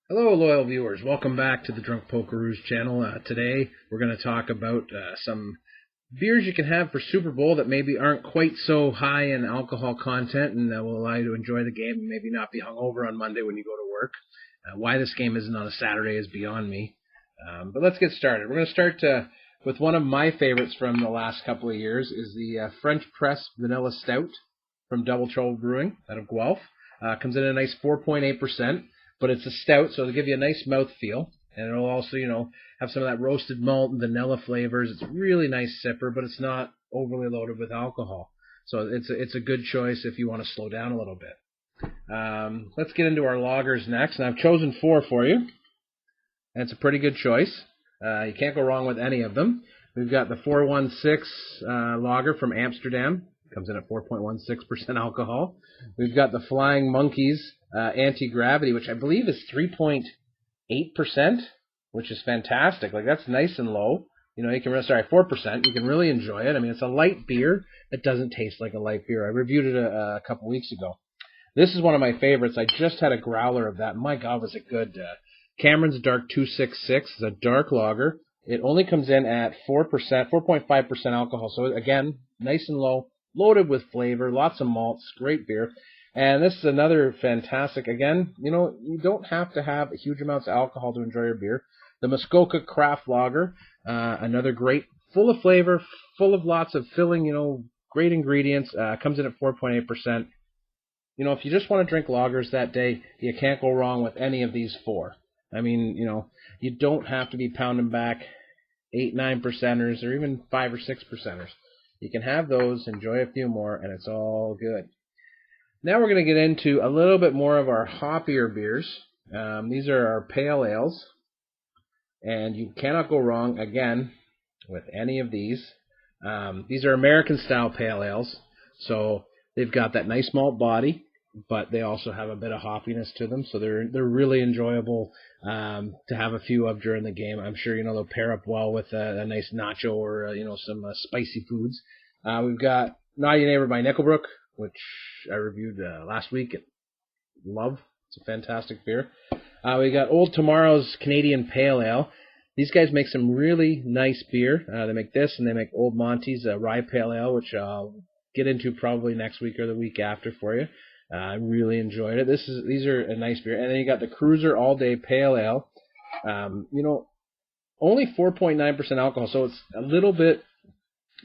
Hello, loyal viewers. Welcome back to the drunkpolkaroo channel. Today, we're going to talk about some beers you can have for Super Bowl that maybe aren't quite so high in alcohol content and that will allow you to enjoy the game and maybe not be hungover on Monday when you go to work. Why this game isn't on a Saturday is beyond me. But let's get started. We're going to start with one of my favorites from the last couple of years is the French Press Vanilla Stout from Double Trouble Brewing out of Guelph. Comes in a nice 4.8%. But it's a stout, so it'll give you a nice mouthfeel. And it'll also, have some of that roasted malt and vanilla flavors. It's a really nice sipper, but it's not overly loaded with alcohol. So it's a good choice if you want to slow down a little bit. Let's get into our lagers next. And I've chosen 4 for you. And it's a pretty good choice. You can't go wrong with any of them. We've got the 416 lager from Amsterdam. Comes in at 4.16% alcohol. We've got the Flying Monkeys Anti-Gravity, which I believe is 3.8%, which is fantastic. Like, that's nice and low. You can 4%. You can really enjoy it. I mean, it's a light beer. It doesn't taste like a light beer. I reviewed it a couple weeks ago. This is one of my favorites. I just had a growler of that. My God, was it good. Cameron's Dark 266 is a dark lager. It only comes in at 4%, 4.5% alcohol. So, again, nice and low. Loaded with flavor, lots of malts, great beer. And this is another fantastic, again, you don't have to have huge amounts of alcohol to enjoy your beer. The Muskoka Craft Lager, another great, full of flavor, full of lots of filling, great ingredients, comes in at 4.8%. If you just want to drink lagers that day, you can't go wrong with any of these 4. I mean, you don't have to be pounding back 8, 9%ers or even 5 or 6%ers. You can have those, enjoy a few more, and it's all good. Now we're going to get into a little bit more of our hoppier beers. These are our pale ales, and you cannot go wrong, again, with any of these. These are American-style pale ales, so they've got that nice malt body, but they also have a bit of hoppiness to them, so they're really enjoyable to have a few of during the game. I'm sure they'll pair up well with a nice nacho or some spicy foods. We've got Naughty Neighbor by Nickelbrook, which I reviewed last week and love. It's a fantastic beer. We got Old Tomorrow's Canadian Pale Ale. These guys make some really nice beer. They make this, and they make Old Monty's Rye Pale Ale, which I'll get into probably next week or the week after for you. I really enjoyed it. These are a nice beer. And then you got the Cruiser All Day Pale Ale. Only 4.9% alcohol, so it's a little bit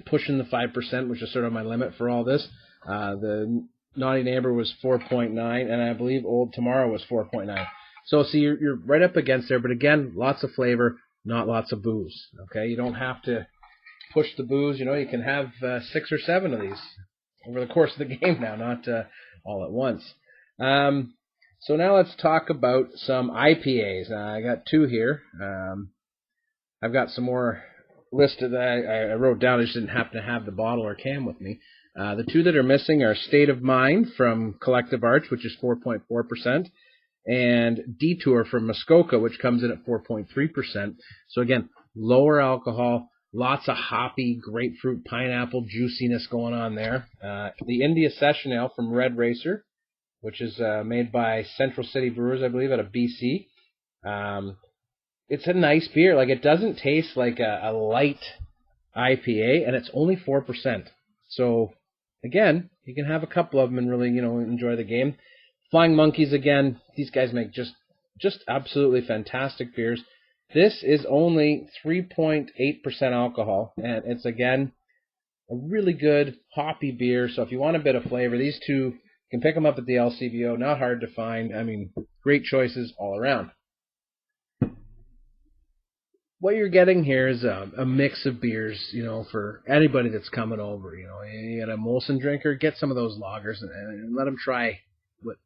pushing the 5%, which is sort of my limit for all this. The Naughty Neighbor was 4.9, and I believe Old Tomorrow was 4.9. So see, you're right up against there, but again, lots of flavor, not lots of booze. Okay, you don't have to push the booze. You can have 6 or 7 of these over the course of the game now, not all at once. So now let's talk about some IPAs. I got 2 here. I've got some more listed that I wrote down. I just didn't happen to have the bottle or can with me. The 2 that are missing are State of Mind from Collective Arts, which is 4.4%, and Detour from Muskoka, which comes in at 4.3%. So again, lower alcohol, lots of hoppy, grapefruit, pineapple juiciness going on there. The India Session Ale from Red Racer, which is made by Central City Brewers, I believe, out of BC. It's a nice beer. Like, it doesn't taste like a light IPA, and it's only 4%. So, again, you can have a couple of them and really, enjoy the game. Flying Monkeys, again, these guys make just absolutely fantastic beers. This is only 3.8% alcohol, and it's, again, a really good hoppy beer. So if you want a bit of flavor, these 2, you can pick them up at the LCBO. Not hard to find. I mean, great choices all around. What you're getting here is a mix of beers, for anybody that's coming over. You got a Molson drinker, get some of those lagers and let them try what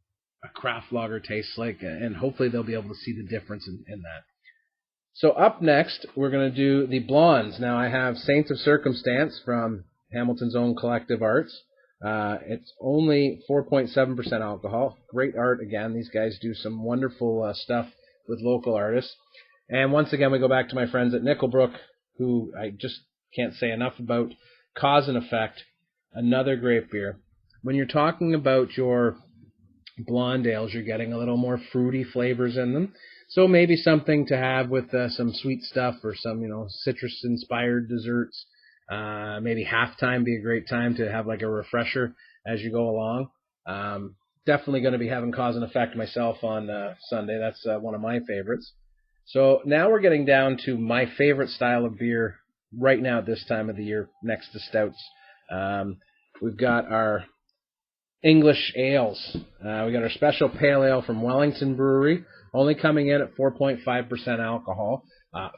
a craft lager tastes like, and hopefully they'll be able to see the difference in that. So up next, we're going to do the blondes. Now I have Saints of Circumstance from Hamilton's own Collective Arts. It's only 4.7% alcohol. Great art again. These guys do some wonderful stuff with local artists. And once again, we go back to my friends at Nickelbrook, who I just can't say enough about. Cause and Effect, another great beer. When you're talking about your blonde ales, you're getting a little more fruity flavors in them. So maybe something to have with some sweet stuff or some, citrus-inspired desserts. Maybe halftime be a great time to have like a refresher as you go along. Definitely going to be having cause and effect myself on Sunday. That's one of my favorites. So now we're getting down to my favorite style of beer right now at this time of the year, next to stouts. We've got our English ales. We got our special pale ale from Wellington Brewery, only coming in at 4.5% alcohol.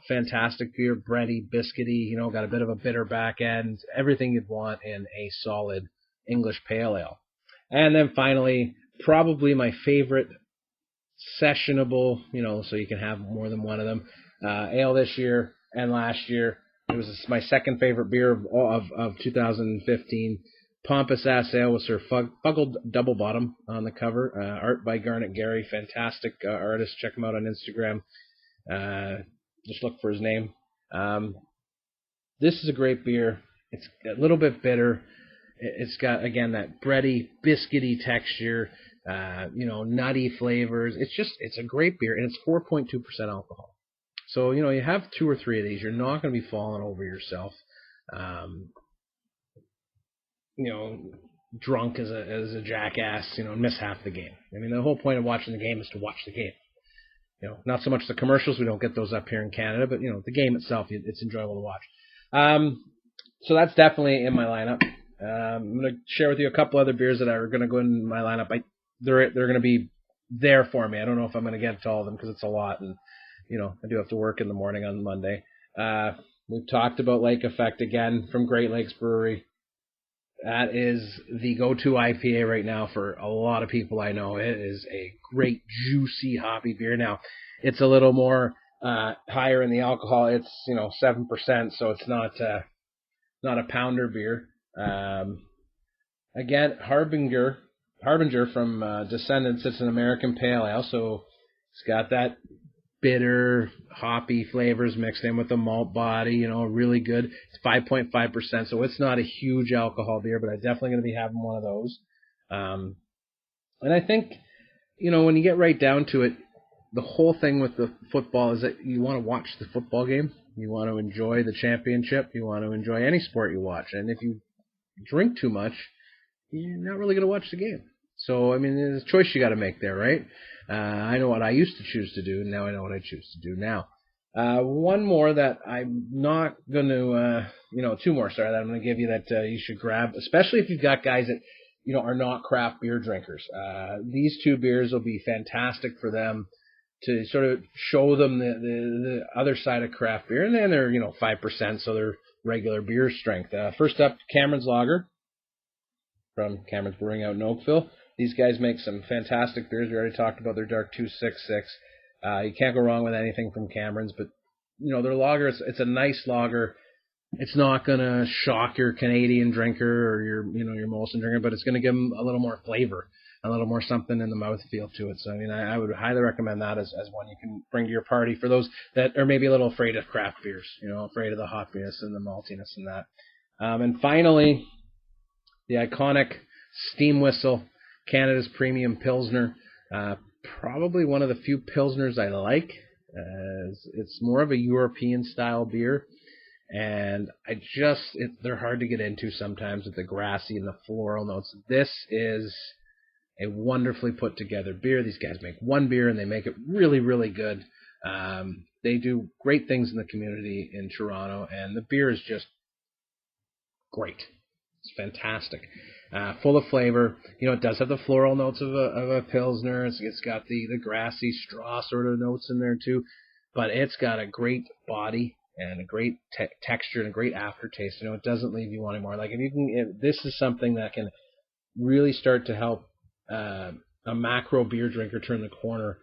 Fantastic beer, bready, biscuity, got a bit of a bitter back end, everything you'd want in a solid English pale ale. And then finally, probably my favorite sessionable, so you can have more than one of them, ale this year and last year. It was my second favorite beer of 2015. Pompous Ass Ale with Sir Fuggled Double Bottom on the cover. Art by Garnet Gary. Fantastic artist. Check him out on Instagram. Just look for his name. This is a great beer. It's a little bit bitter. It's got, again, that bready, biscuity texture, nutty flavors. It's a great beer, and it's 4.2% alcohol. So, you have 2 or 3 of these. You're not going to be falling over yourself. Drunk as a jackass, and miss half the game. I mean, the whole point of watching the game is to watch the game. Not so much the commercials. We don't get those up here in Canada, but, the game itself, it's enjoyable to watch. So that's definitely in my lineup. I'm going to share with you a couple other beers that are going to go in my lineup. They're going to be there for me. I don't know if I'm going to get to all of them because it's a lot, and, I do have to work in the morning on Monday. We've talked about Lake Effect again from Great Lakes Brewery. That is the go-to IPA right now for a lot of people I know. It is a great, juicy, hoppy beer. Now, it's a little more higher in the alcohol. It's 7%, so it's not a pounder beer. Again, Harbinger from Descendants. It's an American Pale Ale, so it's got that bitter, hoppy flavors mixed in with the malt body, really good. It's 5.5%, so it's not a huge alcohol beer, but I'm definitely going to be having one of those. And I think, when you get right down to it, the whole thing with the football is that you want to watch the football game. You want to enjoy the championship. You want to enjoy any sport you watch. And if you drink too much, you're not really going to watch the game. So, I mean, there's a choice you got to make there, right? I know what I used to choose to do, and now I know what I choose to do now. One more that I'm not going to, 2 more, sorry, that I'm going to give you that you should grab, especially if you've got guys that, are not craft beer drinkers. These 2 beers will be fantastic for them to sort of show them the other side of craft beer. And then they're, 5%, so they're regular beer strength. First up, Cameron's Lager from Cameron's Brewing out in Oakville. These guys make some fantastic beers. We already talked about their Dark 266. You can't go wrong with anything from Cameron's, but, their lager, it's a nice lager. It's not going to shock your Canadian drinker or your Molson drinker, but it's going to give them a little more flavor, a little more something in the mouthfeel to it. So, I mean, I would highly recommend that as one you can bring to your party for those that are maybe a little afraid of craft beers, afraid of the hoppiness and the maltiness and that. And finally, the iconic Steam Whistle, Canada's Premium Pilsner. Probably one of the few Pilsners I like. It's more of a European-style beer. And they're hard to get into sometimes with the grassy and the floral notes. This is a wonderfully put together beer. These guys make one beer and they make it really, really good. They do great things in the community in Toronto, and the beer is just great. It's fantastic. Full of flavor. It does have the floral notes of a Pilsner. It's got the grassy straw sort of notes in there too. But it's got a great body and a great texture and a great aftertaste. It doesn't leave you wanting more. Like this is something that can really start to help a macro beer drinker turn the corner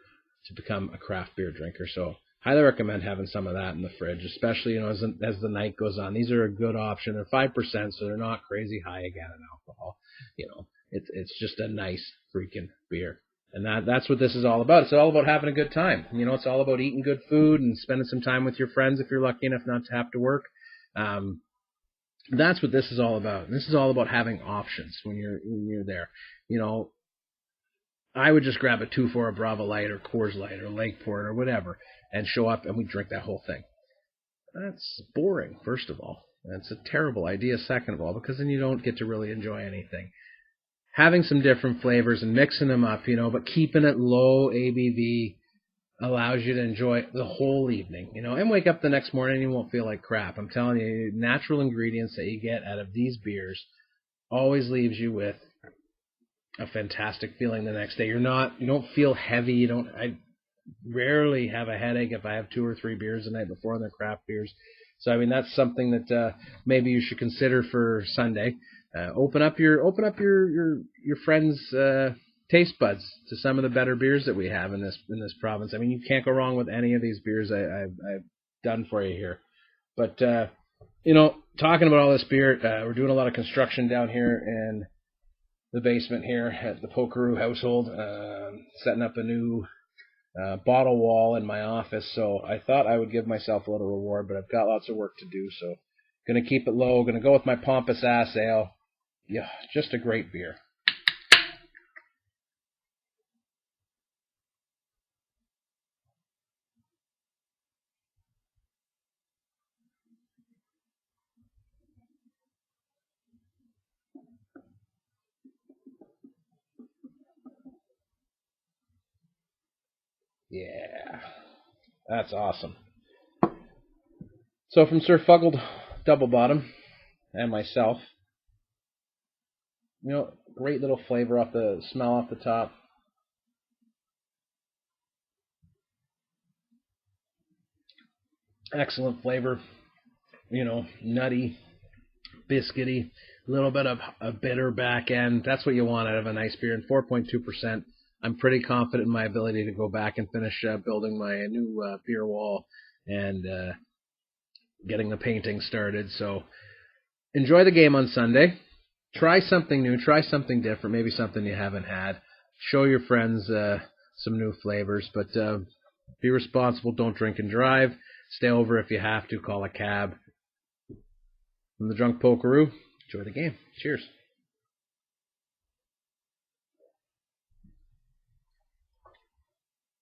to become a craft beer drinker. So highly recommend having some of that in the fridge, especially as the night goes on. These are a good option. They're 5%, so they're not crazy high again in alcohol. It's just a nice freaking beer. And that's what this is all about. It's all about having a good time. It's all about eating good food and spending some time with your friends if you're lucky enough not to have to work. That's what this is all about. This is all about having options when you're there. I would just grab a 2-4, a Brava Light, or Coors Light, or Lakeport, or whatever, and show up, and we drink that whole thing. That's boring, first of all. That's a terrible idea, second of all, because then you don't get to really enjoy anything. Having some different flavors and mixing them up, but keeping it low ABV allows you to enjoy the whole evening, and wake up the next morning and you won't feel like crap. I'm telling you, natural ingredients that you get out of these beers always leaves you with a fantastic feeling the next day. You don't feel heavy. I rarely have a headache if I have 2 or 3 beers the night before, and they're craft beers. So I mean, that's something that maybe you should consider for Sunday. Open up your friends' taste buds to some of the better beers that we have in this province. I mean, you can't go wrong with any of these beers I've done for you here. But talking about all this beer, we're doing a lot of construction down here in the basement here at the Polkaroo household, setting up a new bottle wall in my office. So I thought I would give myself a little reward, but I've got lots of work to do. So going to keep it low. Going to go with my Pompous Ass Ale. Yeah, just a great beer. Yeah, that's awesome. So from Sir Fuggled Double Bottom and myself, great little flavor smell off the top. Excellent flavor, nutty, biscuity, a little bit of a bitter back end. That's what you want out of a nice beer. And 4.2%. I'm pretty confident in my ability to go back and finish building my new beer wall and getting the painting started. So enjoy the game on Sunday. Try something new. Try something different. Maybe something you haven't had. Show your friends some new flavors. But be responsible. Don't drink and drive. Stay over if you have to. Call a cab. From the Drunk Polkaroo, enjoy the game. Cheers.